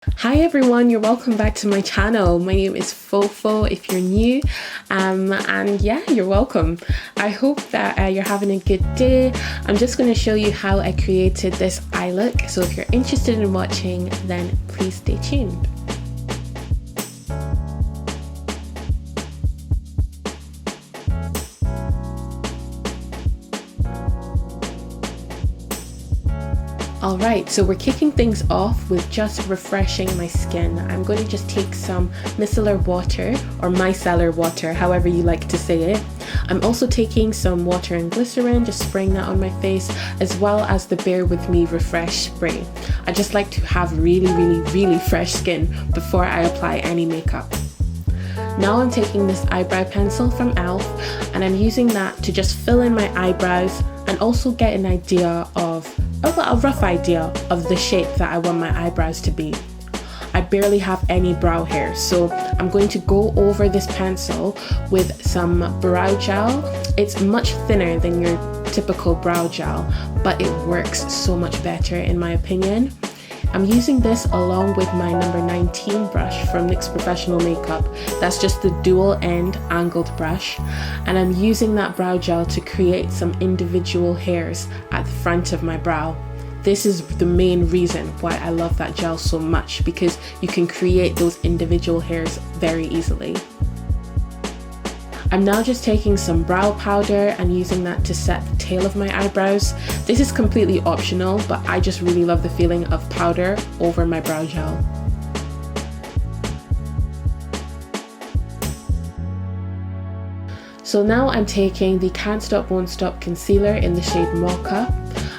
Hi everyone, you're welcome back to my channel. My name is Fofo if you're new, and yeah, you're welcome. I hope that you're having a good day. I'm just going to show you how I created this eye look, so if you're interested in watching, then please stay tuned. Alright, so we're kicking things off with just refreshing my skin. I'm going to just take some micellar water, or micellar water, however you like to say it. I'm also taking some water and glycerin, just spraying that on my face, as well as the Bear With Me Refresh spray. I just like to have really fresh skin before I apply any makeup. Now I'm taking this eyebrow pencil from e.l.f. and I'm using that to just fill in my eyebrows and also get an idea of a rough idea of the shape that I want my eyebrows to be. I barely have any brow hair, so I'm going to go over this pencil with some brow gel. It's much thinner than your typical brow gel, but it works so much better in my opinion. I'm using this along with my number 19 brush from NYX Professional Makeup. That's just the dual end angled brush, and I'm using that brow gel to create some individual hairs at the front of my brow. This is the main reason why I love that gel so much, because you can create those individual hairs very easily. I'm now just taking some brow powder and using that to set the tail of my eyebrows. This is completely optional, but I just really love the feeling of powder over my brow gel. So now I'm taking the Can't Stop Won't Stop concealer in the shade Mocha.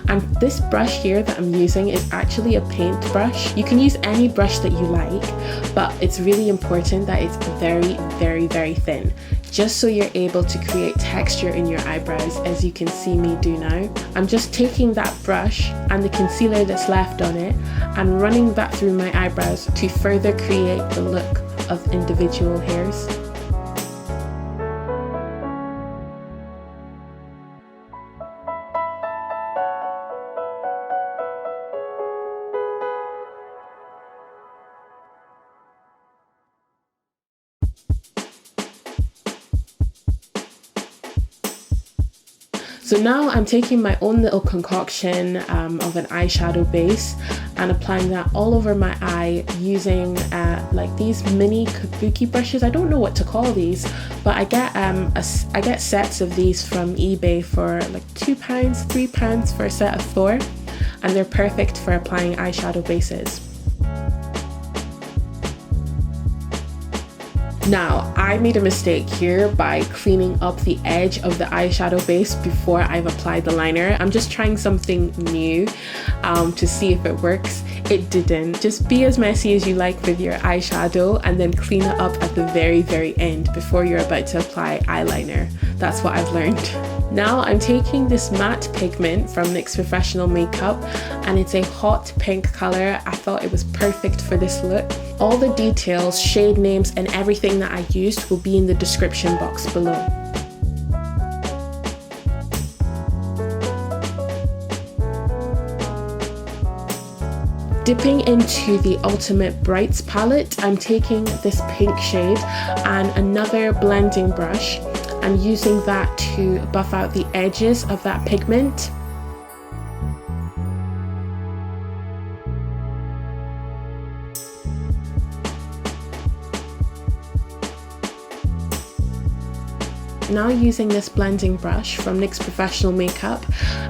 And this brush here that I'm using is actually a paint brush. You can use any brush that you like, but it's really important that it's very thin, just so you're able to create texture in your eyebrows, as you can see me do now. I'm just taking that brush and the concealer that's left on it and running that through my eyebrows to further create the look of individual hairs. So now I'm taking my own little concoction of an eyeshadow base and applying that all over my eye using like these mini kabuki brushes. I don't know what to call these, but I get sets of these from eBay for like £2, £3 for a set of 4, and they're perfect for applying eyeshadow bases. Now, I made a mistake here by cleaning up the edge of the eyeshadow base before I've applied the liner. I'm just trying something new to see if it works. It didn't. Just be as messy as you like with your eyeshadow and then clean it up at the very end before you're about to apply eyeliner. That's what I've learned. Now I'm taking this matte pigment from NYX Professional Makeup, and it's a hot pink color. I thought it was perfect for this look. All the details, shade names, and everything that I used will be in the description box below. Dipping into the Ultimate Brights palette, I'm taking this pink shade and another blending brush and using that to buff out the edges of that pigment. Now using this blending brush from NYX Professional Makeup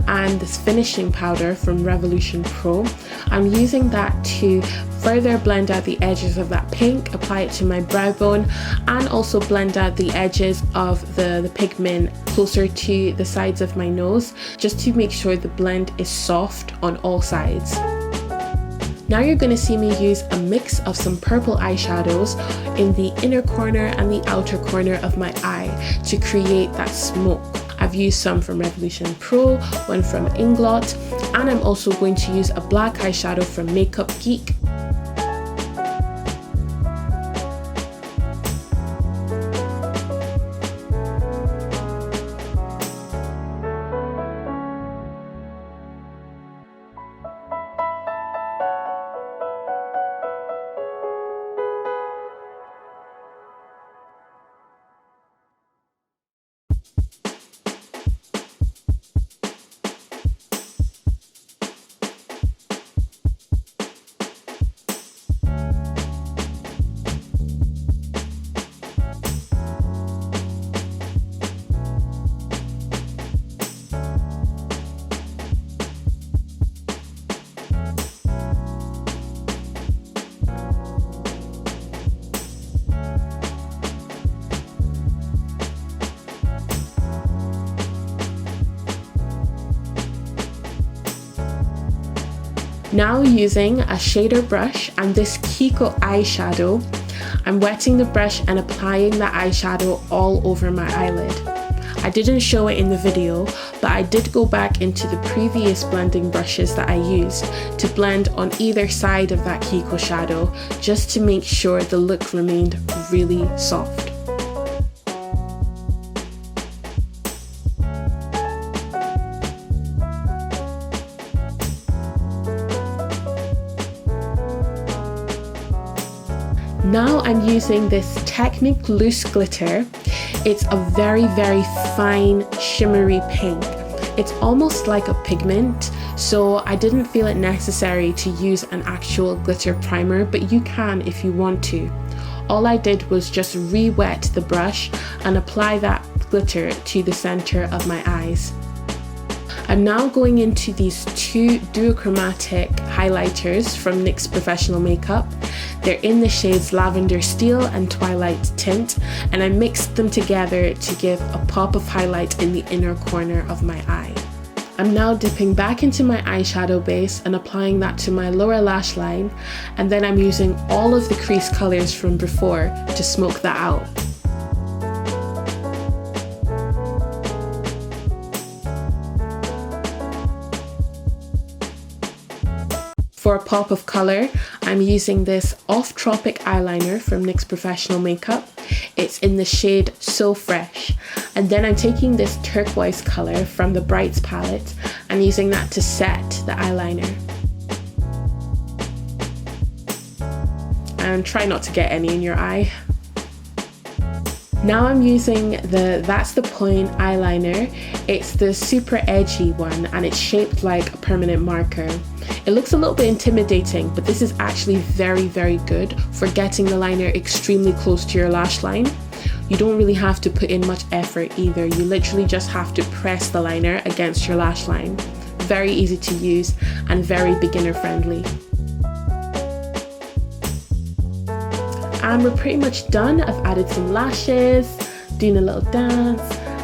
and this finishing powder from Revoltion Pro, I'm using that to further blend out the edges of that pink, apply it to my brow bone, and also blend out the edges of the pigment closer to the sides of my nose, just to make sure the blend is soft on all sides. Now you're going to see me use a mix of some purple eyeshadows in the inner corner and the outer corner of my eye to create that smoke. I've used some from Revoltion Pro, one from Inglot, and I'm also going to use a black eyeshadow from Makeup Geek. Now using a shader brush and this Kiko eyeshadow, I'm wetting the brush and applying the eyeshadow all over my eyelid. I didn't show it in the video, but I did go back into the previous blending brushes that I used to blend on either side of that Kiko shadow, just to make sure the look remained really soft. Now I'm using this Technic loose glitter. It's a very fine shimmery pink. It's almost like a pigment, so I didn't feel it necessary to use an actual glitter primer, but you can if you want to. All I did was just re-wet the brush and apply that glitter to the center of my eyes. I'm now going into these two duochromatic highlighters from NYX Professional Makeup. They're in the shades Lavender Steel and Twilight Tint, and I mixed them together to give a pop of highlight in the inner corner of my eye. I'm now dipping back into my eyeshadow base and applying that to my lower lash line, and then I'm using all of the crease colors from before to smoke that out. For a pop of color, I'm using this Off Tropic eyeliner from NYX Professional Makeup. It's in the shade So Fresh. And then I'm taking this turquoise color from the Brights palette and using that to set the eyeliner. And try not to get any in your eye. Now I'm using the That's the Point eyeliner. It's the super edgy one and it's shaped like a permanent marker. It looks a little bit intimidating, but this is actually very good for getting the liner extremely close to your lash line. You don't really have to put in much effort either. You literally just have to press the liner against your lash line. Very easy to use and very beginner friendly. And we're pretty much done. I've added some lashes, doing a little dance,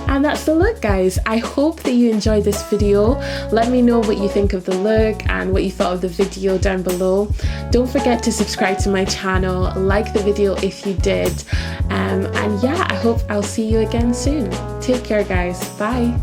and that's the look, guys. I hope that you enjoyed this video. Let me know what you think of the look and what you thought of the video down below. Don't forget to subscribe to my channel, like the video if you did, and yeah, I hope I'll see you again soon. Take care, guys. Bye.